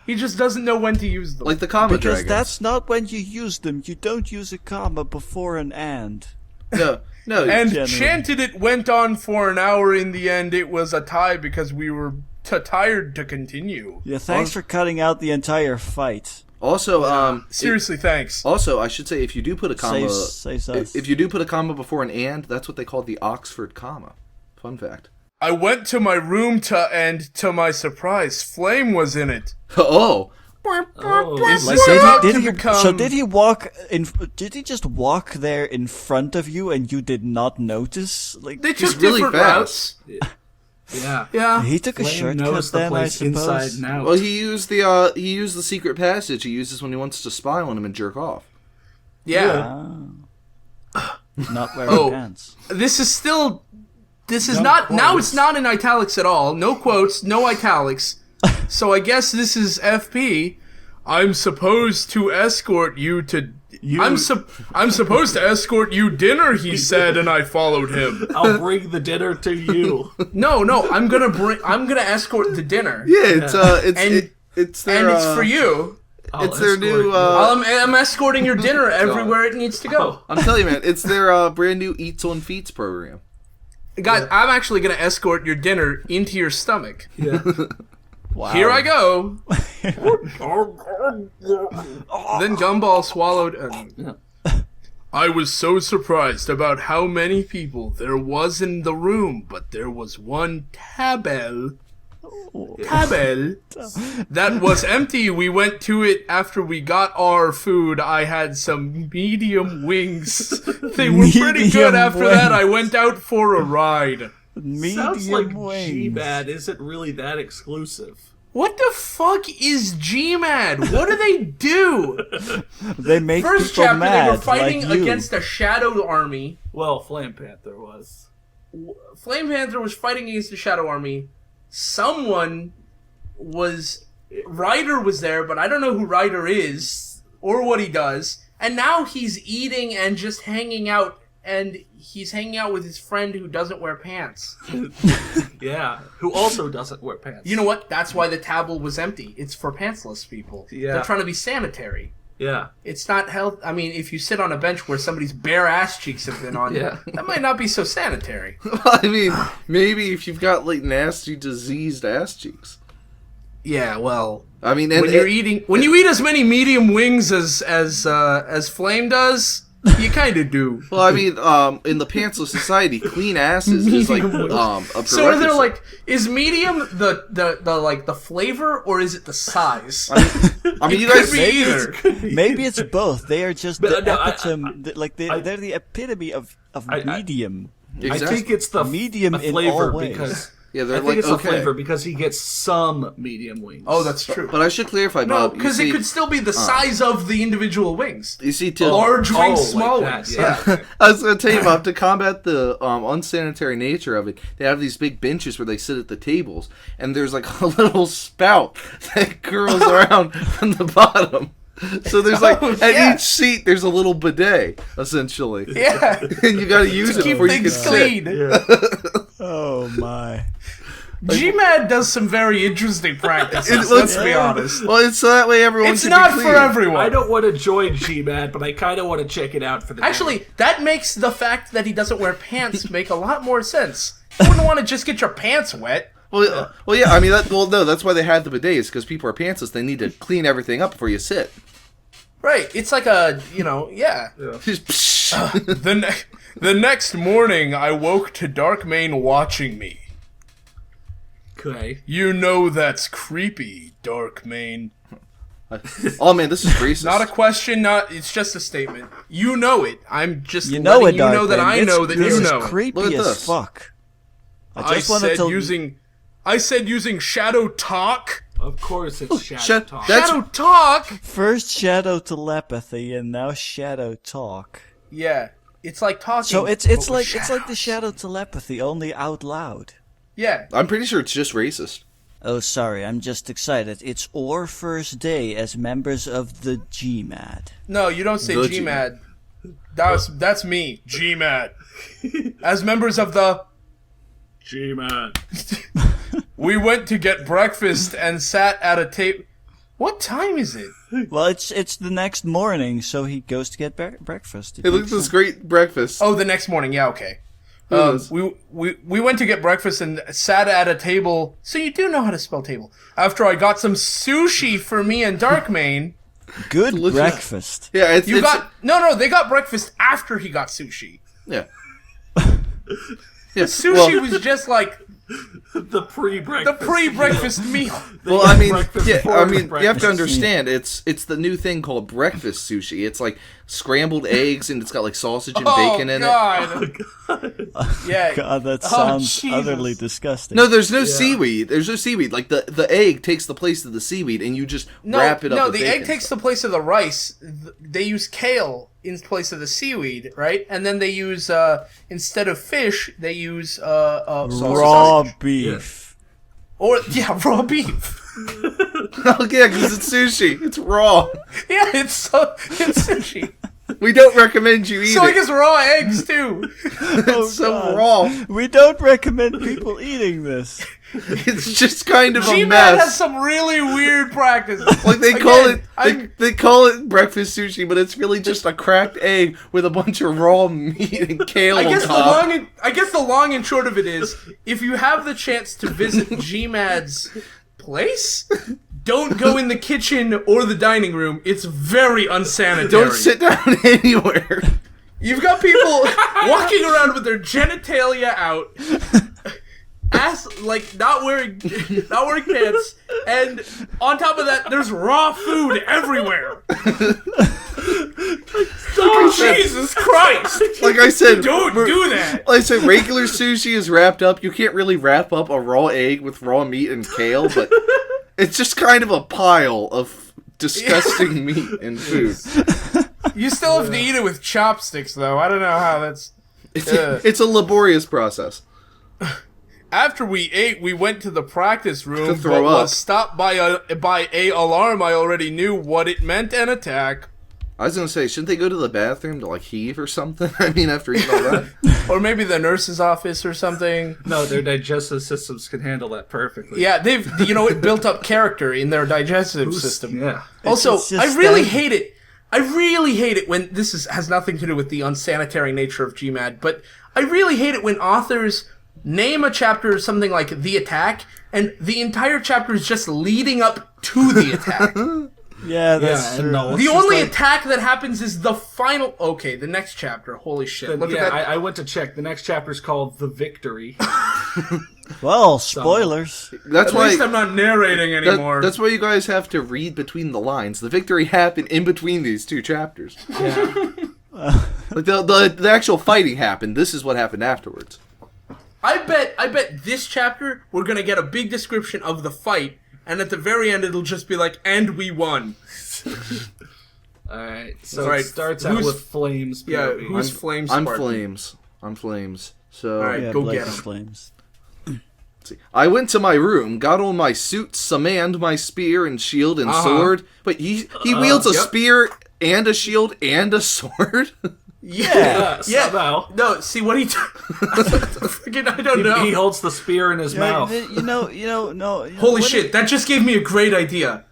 He just doesn't know when to use them. like the comma because dragons. that's not when you use them. You don't use a comma before an and. no. And Generally. chanted it went on for an hour. In the end, it was a tie because we were tired to continue. Yeah, thanks for cutting out the entire fight. Also, Seriously, thanks. Also, I should say, if you do put a comma, Saves us. if you do put a comma before an and, that's what they call the Oxford comma. Fun fact. I went to my room and to my surprise, Flame was in it. Oh, Is Like, this about did to he, become... so did he walk in? Did he just walk there in front of you and you did not notice? Like They took He's really different fast. routes. Yeah. Yeah. he took a Flame shortcut knows the then, I place inside suppose. and out. well, he used the secret passage he uses when he wants to spy on him and jerk off. Yeah. Not wearing Oh. pants. This is still. This is No not. Now quotes. it's not in italics at all. No quotes, no italics. So I guess this is FP. I'm supposed to escort you to... I'm supposed to escort you dinner, he said, and I followed him. I'll bring the dinner to you. No, I'm gonna escort the dinner. Yeah, it's And- it's their And it's for you. it's their new I'm escorting your dinner everywhere it needs to go. I'm telling you, man, it's their brand new Eats on Feets program. Guys, I'm actually gonna escort your dinner into your stomach. Yeah. Wow. Here I go. Then Gumball swallowed. I was so surprised about how many people there was in the room, but there was one tabel that was empty. We went to it after we got our food. I had some medium wings. They were pretty Medium good. After that, I wings. went out for a ride. Medium Sounds like wings. G.M.A.D isn't really that exclusive. What the fuck is G.M.A.D? What do they do? They make First people chapter, mad, they were fighting like you. against a shadow army. Well, Flame Panther was. Flame Panther was fighting against the shadow army. Someone was... Ryder was there, but I don't know who Ryder is or what he does. And now he's eating and just hanging out. And he's hanging out with his friend who doesn't wear pants. Yeah. Who also doesn't wear pants. You know what? That's why the table was empty. It's for pantsless people. Yeah. They're trying to be sanitary. Yeah. It's not health. I mean, if you sit on a bench where somebody's bare ass cheeks have been on, that might not be so sanitary. I mean, maybe if you've got like nasty, diseased ass cheeks. Yeah, well, I mean, when you eat as many medium wings as Flame does, you kind of do. Well, I mean, in the pantsless society, clean asses is like a prerequisite. So are there like, is medium the flavor or is it the size? I mean, you guys Maybe it's both. They are just the epitome. They're the epitome of medium. Exactly. I think it's the medium the in flavor all ways. because Yeah, I think it's the flavor because he gets some medium wings. Oh, that's true. But I should clarify, No, Bob. because it could still be the size of the individual wings. You see, to Large wings, small like wings. that, yeah. I was going to tell you, Bob, to combat the unsanitary nature of it, they have these big benches where they sit at the tables, and there's like a little spout that curls around from the bottom. So there's like at each seat there's a little bidet, essentially. Yeah. And you got to use it Keep before you can things sit. clean. Oh my! G.M.A.D does some very interesting practices. Let's be honest. Well, it's so that way everyone It's can not be for clean. everyone. I don't want to join G.M.A.D, but I kind of want to check it out for the day. Actually, that makes the fact that he doesn't wear pants make a lot more sense. You wouldn't want to just get your pants wet. Well, yeah. I mean, no, that's why they had the bidets, because people are pantsless. They need to clean everything up before you sit. Right. It's like a, yeah. Just, The next morning, I woke to Darkmane watching me. Okay. You know that's creepy, Darkmane. oh man, this is racist. Not a question, it's just a statement. You know it. I'm just You know letting it, you know that I know that this you is know. creepy Look at as this. fuck. I said using shadow talk. Of course it's shadow talk. That's- Shadow talk. First shadow telepathy and now shadow talk. Yeah. It's like talking. So it's but like with the shadow telepathy, only out loud. Yeah. I'm pretty sure it's just racist. Oh, sorry, I'm just excited. It's our first day as members of the G.M.A.D. No, you don't say The G.M.A.D. That's me, G.M.A.D. As members of the... G.M.A.D. We went to get breakfast and sat at a table. What time is it? Well, it's the next morning, so he goes to get breakfast. Hey, look at this great breakfast. Oh, the next morning. Yeah, okay. Yes. We went to get breakfast and sat at a table. So you do know how to spell table. After I got some sushi for me and Darkmane. Good Delicious. breakfast. Yeah, it's No, they got breakfast after he got sushi. yeah. Yeah. Sushi was just like The pre-breakfast. the pre-breakfast meal. Well, I mean, breakfast yeah, before I mean, you have breakfast. to understand, it's the new thing called breakfast sushi. It's like scrambled eggs, and it's got like sausage and bacon in it. Yeah. God, that Oh, sounds Jesus. utterly disgusting. No, there's no seaweed. There's no seaweed. Like the egg takes the place of the seaweed, and you just wrap it up. No, with the bacon. egg takes the place of the rice. They use kale in place of the seaweed, right? And then they use instead of fish, they use raw sausage. beef. Or raw beef. Oh yeah, because it's sushi. It's raw. Yeah, it's sushi. We don't recommend you eat So I it. guess raw eggs too. It's so God. raw. We don't recommend people eating this. It's just kind of a G.M.A.D has mess. some really weird practices. Like they Again, call it, I'm- they call it breakfast sushi, but it's really just a cracked egg with a bunch of raw meat and kale I on guess the top. long and short of it is, if you have the chance to visit G.M.A.D's place, don't go in the kitchen or the dining room. It's very unsanitary. Don't sit down anywhere. You've got people walking around with their genitalia out, ass like not wearing pants, and on top of that, there's raw food everywhere. Oh Jesus Christ! Like I said, Don't do that. Like I said, regular sushi is wrapped up. You can't really wrap up a raw egg with raw meat and kale, but it's just kind of a pile of disgusting meat and food. You still have to eat it with chopsticks, though. I don't know how that's. It's a laborious process. After we ate, we went to the practice room, To throw but up. was stopped by a alarm. I already knew what it meant and attack. I was gonna say, shouldn't they go to the bathroom to like heave or something? I mean, after eating all that. Or maybe the nurse's office or something. No, their digestive systems can handle that perfectly. Yeah, they've it built up character in their digestive system. Yeah. Also, It's just I really like- hate it. I really hate it when has nothing to do with the unsanitary nature of G.M.A.D, but I really hate it when authors name a chapter something like The Attack, and the entire chapter is just leading up to the attack. Yeah, that's true. no, The only attack that happens is the final... Okay, the next chapter. Holy shit. Look at that. I went to check. The next chapter is called The Victory. Well, spoilers. That's At why. least I'm not narrating anymore. That's why you guys have to read between the lines. The victory happened in between these two chapters. Yeah. Like the actual fighting happened. This is what happened afterwards. I bet this chapter we're gonna get a big description of the fight, and at the very end it'll just be like, and we won. Alright, so Alright, it starts out with Flames. Yeah, POV. who's Flames? I'm Spartan? Flames. I'm Flames. So Alright. Yeah, Go Blake get is 'em. Flames. see. I went to my room, got on my suit, summoned my spear and shield and sword. But he wields a yep. spear and a shield and a sword. Yeah. somehow. No, see what he... Fucking, I don't know. He holds the spear in his mouth. No. Holy shit, that just gave me a great idea.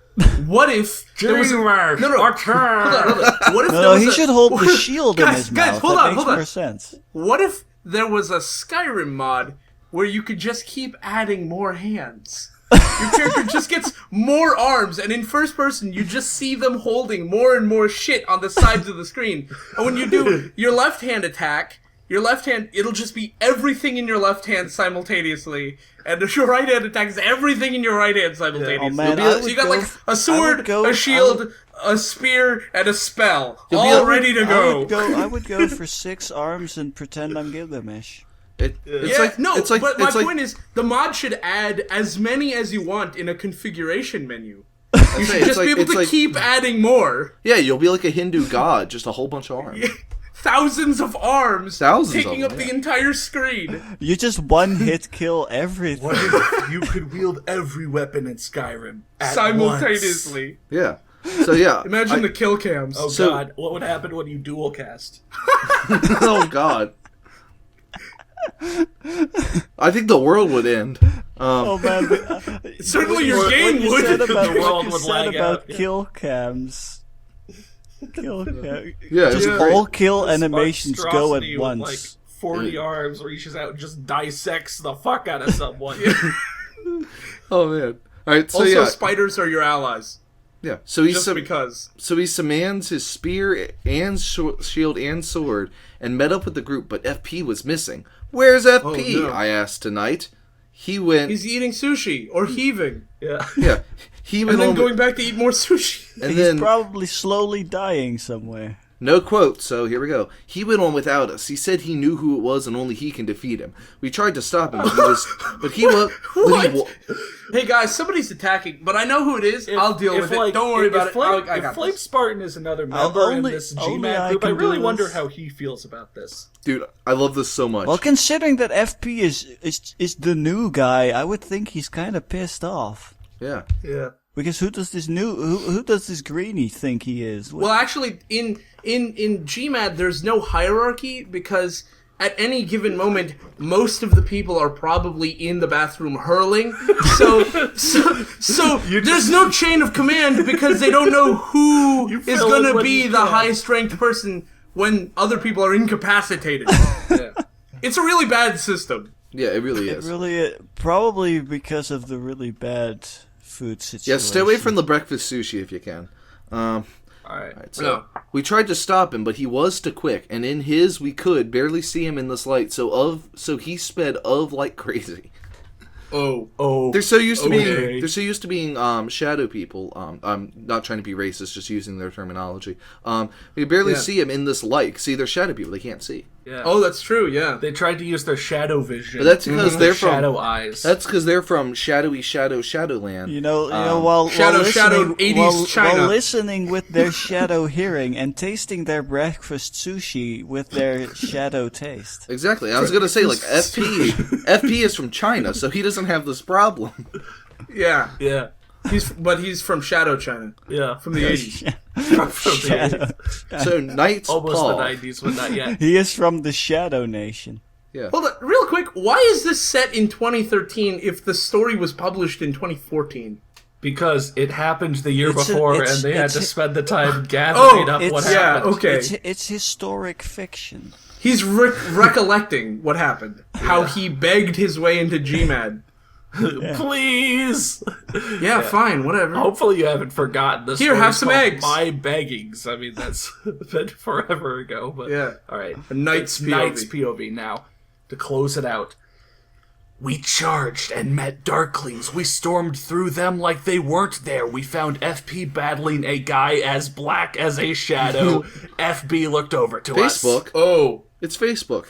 What if there was a... No. Hold on. What if there No, was he a... should hold the shield in his guys, mouth. hold That on, makes hold on. more sense. What if there was a Skyrim mod where you could just keep adding more hands? Your character just gets more arms, and in first person, you just see them holding more and more shit on the sides of the screen. And when you do your left hand attack, your left hand, it'll just be everything in your left hand simultaneously. And your right hand attack is everything in your right hand simultaneously. Oh, man, So you got like a sword, a shield, a spear, and a spear, all ready to go. I would go for 6 arms and pretend I'm Gilgamesh. It's but my point is, the mod should add as many as you want in a configuration menu. You should just be able to keep adding more. Yeah, you'll be like a Hindu god, just a whole bunch of arms. Thousands of arms taking of up them, the entire screen. You just one-hit kill everything. What if you could wield every weapon in Skyrim at Simultaneously. Yeah. So yeah. Imagine the kill cams. Oh god, what would happen when you dual cast? Oh god. I think the world would end. Oh man, Certainly your game what you would. said about, The world what you would said lag about out, yeah. kill cams. Yeah, Just yeah. all kill animations go at Monstrosity once. With, like 40 arms reaches out and just dissects the fuck out of someone. Oh man. All right. So Also, yeah. spiders are your allies. Yeah. So he Just because. So he summons his spear and shield and sword and met up with the group, but FP was missing. Where's FP? Oh, no. I asked tonight. He went. He's eating sushi or heaving. Yeah. Yeah. He went And then on. going back to eat more sushi. and He's then probably slowly dying somewhere. no quote. So here we go. He went on without us. He said he knew who it was and only he can defeat him. We tried to stop him, but he was. What? Hey guys, somebody's attacking, but I know who it is. I'll deal with it. Don't worry about it. I got If Flame this. Spartan is another member in this only G.M.A.D I group, I can really do wonder this. how he feels about this. Dude, I love this so much. Well, considering that FP is the new guy, I would think he's kind of pissed off. Yeah. Yeah. Because who does this greenie think he is? Well, actually, in G.M.A.D, there's no hierarchy because at any given moment, most of the people are probably in the bathroom hurling. So there's no chain of command because they don't know who is fill going in to when be you the can. highest ranked person when other people are incapacitated. Yeah. It's a really bad system. Yeah, it really is. Probably because of the really bad food situation. Yeah, stay away from the breakfast sushi if you can. Alright. So we tried to stop him, but he was too quick, and in his we could barely see him in this light. So he sped like crazy. Oh. They're so used to Okay. being shadow people. I'm not trying to be racist, just using their terminology. We barely see him in this light. See, they're shadow people; they can't see. Yeah. Oh, that's true. Yeah. They tried to use their shadow vision. But that's because they're from shadow eyes. That's because they're from shadowy Shadowland. You know, while Shadow, listening, 80s while, China. while listening with their shadow hearing and tasting their breakfast sushi with their shadow taste. Exactly. I was gonna say like FP is from China, so he doesn't have this problem. Yeah. Yeah. He's from Shadow China. Yeah. From the 80s. Shadow. So Knight's Almost Paw. the 90s, but not yet. He is from the Shadow Nation. Yeah. Hold on, real quick. Why is this set in 2013 if the story was published in 2014? because it happened the year It's a- before, it's- and they had it's to a- spend the time gathering up what it's- yeah, happened. okay. It's historic fiction. He's recollecting what happened. How he begged his way into G.M.A.D. Please. Yeah, fine, whatever. Hopefully you haven't forgotten this. Here, have some eggs. My beggings. I mean, that's been forever ago. But Yeah. all right. A knight's POV. Knight's POV now. To close it out. We charged and met Darklings. We stormed through them like they weren't there. We found FP battling a guy as black as a shadow. FB looked over to us. Facebook. Oh. It's Facebook.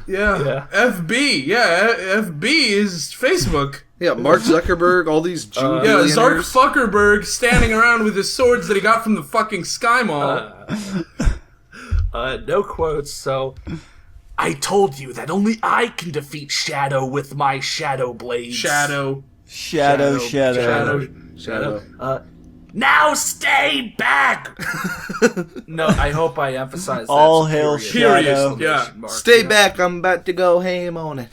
Yeah. FB. Yeah, FB is Facebook. Yeah, Mark Zuckerberg, all these Jew Yeah, billionaires. Zark Fuckerberg standing around with his swords that he got from the fucking Sky Mall. No quotes, so... I told you that only I can defeat Shadow with my Shadow Blades. Shadow. Now stay back! No, I hope I emphasize that. All hail Shadow. Yeah. Stay back, I'm about to go ham on it.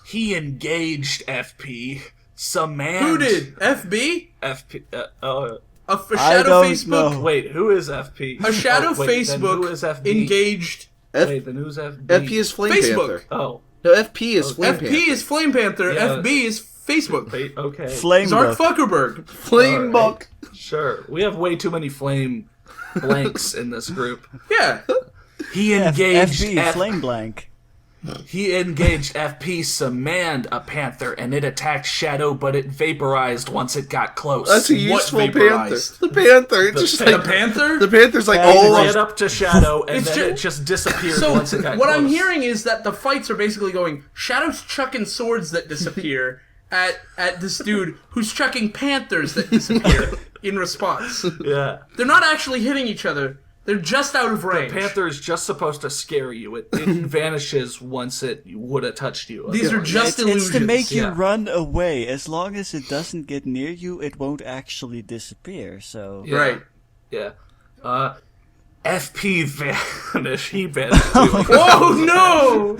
He engaged FP. Some man. Who did? FB? FP. A I Shadow don't Facebook? know. Wait, who is FP? A Shadow Oh, wait, then Facebook who is FB? engaged. Wait, then who's FB? FP is Flame Facebook. Panther. Oh. No, FP is Flame FP Panther. is Flame Panther. Yeah. FB is Facebook. Wait, okay. Flame Zark Book. Fuckerberg. Flame Buck. Sure. We have way too many flame blanks in this group. Yeah. He engaged FB, Flame Blank. He engaged FP summoned a panther and it attacked Shadow, but it vaporized once it got close. That's a What useful panther. vaporized? The panther. It's just The like Panther? the panther's like, Panther oh, ran up to Shadow and It's then ju- it just disappeared So once it got what close. I'm hearing is that the fights are basically going Shadow's chucking swords that disappear at this dude who's chucking panthers that disappear in response. Yeah. They're not actually hitting each other. They're just out of range. Panther is just supposed to scare you. It vanishes once it would have touched you. These are just It's illusions. to make you yeah. run away. As long as it doesn't get near you, it won't actually disappear. So Yeah. Right. Yeah. FP vanished. He vanished too. Oh no!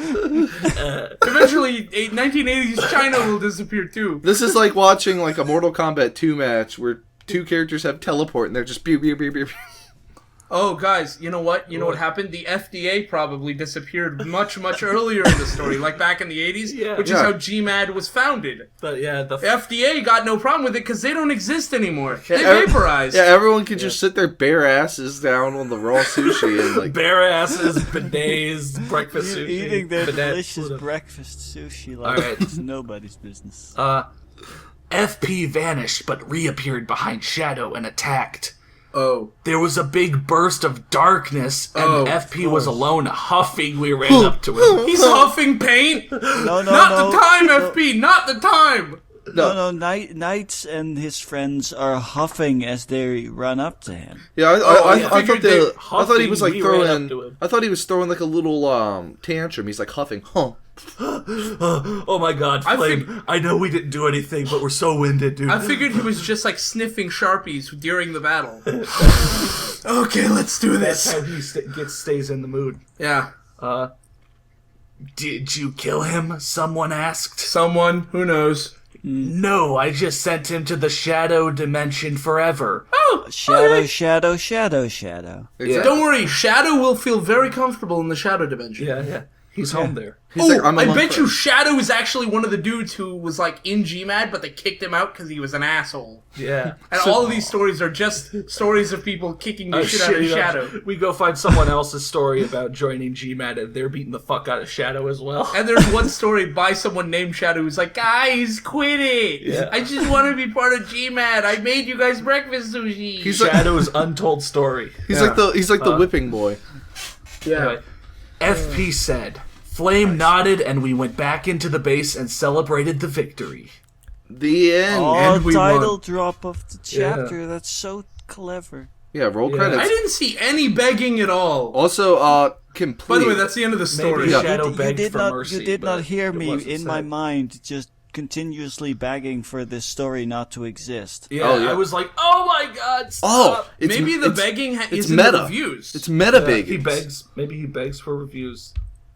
Eventually, 1980s China will disappear too. This is like watching like a Mortal Kombat 2 match where two characters have teleport and they're just pew pew pew pew. pew. Oh, guys, you know what? You know what happened? The FDA probably disappeared much, much earlier in the story, like back in the 80s, Yeah. which is Yeah. how G.M.A.D. was founded. But yeah, the The FDA got no problem with it because they don't exist anymore. They ev- vaporized. Yeah, everyone can just sit their bare asses down on the raw sushi and like. bare asses, bidets, breakfast you're sushi, eating their bidet, delicious whatever. breakfast sushi like Alright. it's nobody's business. FP vanished but reappeared behind Shadow and attacked. Oh. There was a big burst of darkness, and Oh, FP of was course. alone, huffing. We ran up to him. He's huffing paint! No, Not no. the time, no, FP! Not the time! No, Knights and his friends are huffing as they run up to him. Yeah, I figured thought he was like we ran up throwing. to him. I thought he was throwing like a little tantrum. He's like huffing. Huh. Oh my god, I Flame. I know we didn't do anything, but we're so winded, dude. I figured he was just like sniffing Sharpies during the battle. Okay, let's do That's this. how he stays in the mood. Yeah. Did you kill him? Someone asked. Someone, who knows? No, I just sent him to the shadow dimension forever. Oh, Shadow, okay. shadow, shadow, shadow. Exactly. Don't worry, Shadow will feel very comfortable in the Shadow dimension. Yeah. He's home there. He's like, Oh, I'm a I monk bet you friend. Shadow is actually one of the dudes who was like in G.M.A.D, but they kicked him out because he was an asshole. Yeah. And all of these stories are just stories of people kicking the shit out of Shadow. We go find someone else's story about joining G.M.A.D and they're beating the fuck out of Shadow as well. And there's one story by someone named Shadow who's like, guys, quit it! Yeah. I just want to be part of G.M.A.D. I made you guys breakfast sushi! He's like- Shadow's untold story. He's like the whipping boy. Anyway, FP said, Flame nodded and we went back into the base and celebrated the victory. The end. Oh, and we title won. drop of the chapter. That's so clever. Yeah, roll Yeah. credits. I didn't see any begging at all. Also, complete. By the way, that's the end of the story. Maybe Yeah. Shadow you begged did for not, mercy. you did but not hear it me wasn't in my said. mind just continuously begging for this story not to exist. Yeah, Oh, yeah. I was like, oh my god, stop. Oh, it's, Maybe the it's, begging it's isn't meta. the reviews. It's meta Yeah, begging. he begs. Maybe he begs for reviews.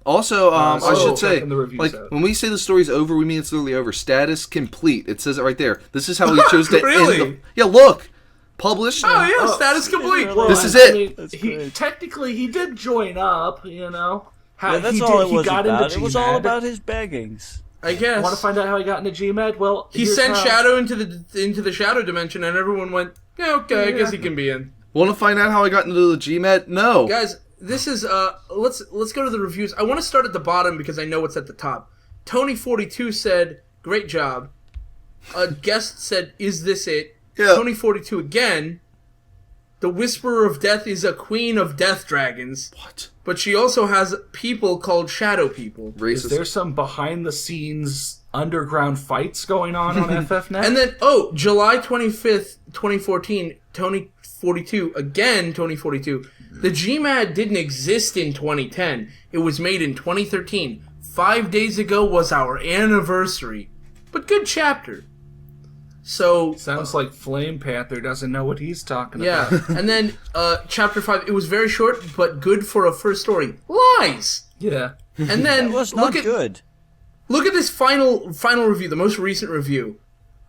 Also, I should say, checking the reviews like, out. when we say the story's over, we mean it's literally over. Status complete. It says it right there. This is how he chose to Really? end the... Yeah, look! Published. Oh yeah, status complete. Well, This is I it. mean, That's he great. technically he did join up, you know. How Yeah, that's he all did, it was he got about. into It was all G.M.A.D. about his beggings. I guess. Want to find out how he got into G.M.A.D? Well, He here's sent how. Shadow into the shadow dimension, and everyone went, "Yeah, okay, I guess he can be in." Want to find out how I got into the G.M.A.D? No. Guys, this is let's go to the reviews. I want to start at the bottom because I know what's at the top. Tony42 said, "Great job." A guest said, "Is this it?" Yeah. Tony42 again. The Whisperer of Death is a queen of death dragons, What? but she also has people called shadow people. Is Racist. there some behind the scenes underground fights going on FFnet? And then, July 25th, 2014, Tony42, again, Tony42. The G.M.A.D. didn't exist in 2010. It was made in 2013. 5 days ago was our anniversary. But good chapter. So, Sounds like Flame Panther doesn't know what he's talking yeah. about. And then, chapter 5, it was very short, but good for a first story. Lies! Yeah. And then, It was not good. Look at this final review, the most recent review.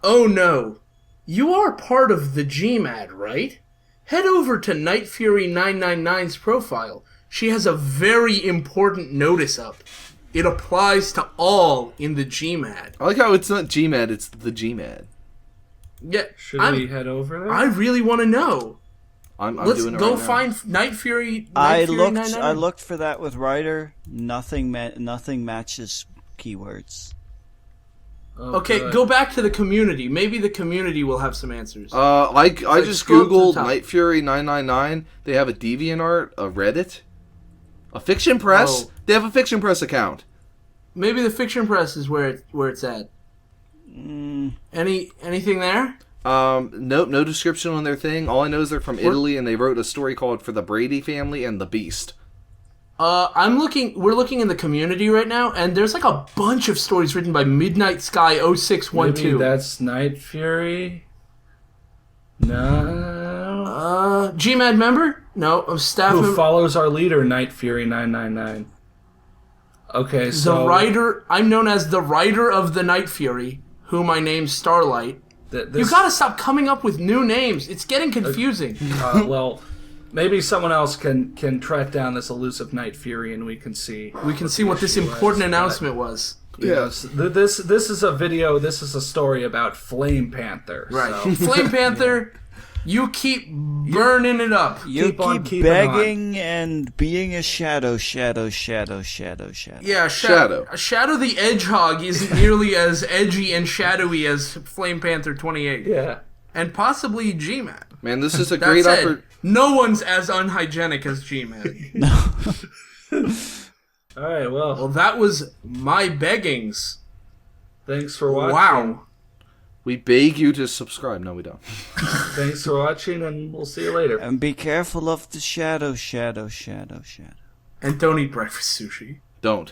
Oh no. You are part of the G.M.A.D, right? Head over to Night Fury 999's profile. She has a very important notice up. It applies to all in the G.M.A.D. I like how it's not G.M.A.D, it's the G.M.A.D. Yeah, Should we head over there? I really want to know. I'm Let's doing it go right now. find Night Fury. I Night Fury looked. 999. I looked for that with Ryder. Nothing matches keywords. Oh, Okay, good. go back to the community. Maybe the community will have some answers. I just scroll to the googled top. Night Fury 999. They have a DeviantArt, a Reddit, a Fiction Press. Oh. They have a Fiction Press account. Maybe the Fiction Press is where it's at. Anything there? Nope, no description on their thing. All I know is they're from Italy and they wrote a story called For the Brady Family and the Beast. We're looking in the community right now, and there's like a bunch of stories written by Midnight Sky Maybe 0612. that's Night Fury? No. G.M.A.D. member? No, a staff Who member. follows our leader, Night Fury 999? Okay, The so... writer, I'm known as the writer of the Night Fury, whom I named Starlight. This, You gotta stop coming up with new names. It's getting confusing. well, maybe someone else can track down this elusive Night Fury and we can see... We can see what this important announcement was. Yes, this is a video, this is a story about Flame Panther. Right. So. Flame Panther, you keep burning it up. You Keep on keep keeping begging and being a shadow. Yeah, Shadow. Shadow the Edgehog isn't nearly as edgy and shadowy as Flame Panther 28. Yeah. And possibly G.M.A.D. Man, this is a That great said, opportunity. no one's as unhygienic as G.M.A.D. Alright, well, Well, that was my beggings. thanks for watching. Wow. We beg you to subscribe. No, we don't. Thanks for watching, and we'll see you later. And be careful of the shadow. And don't eat breakfast sushi. Don't.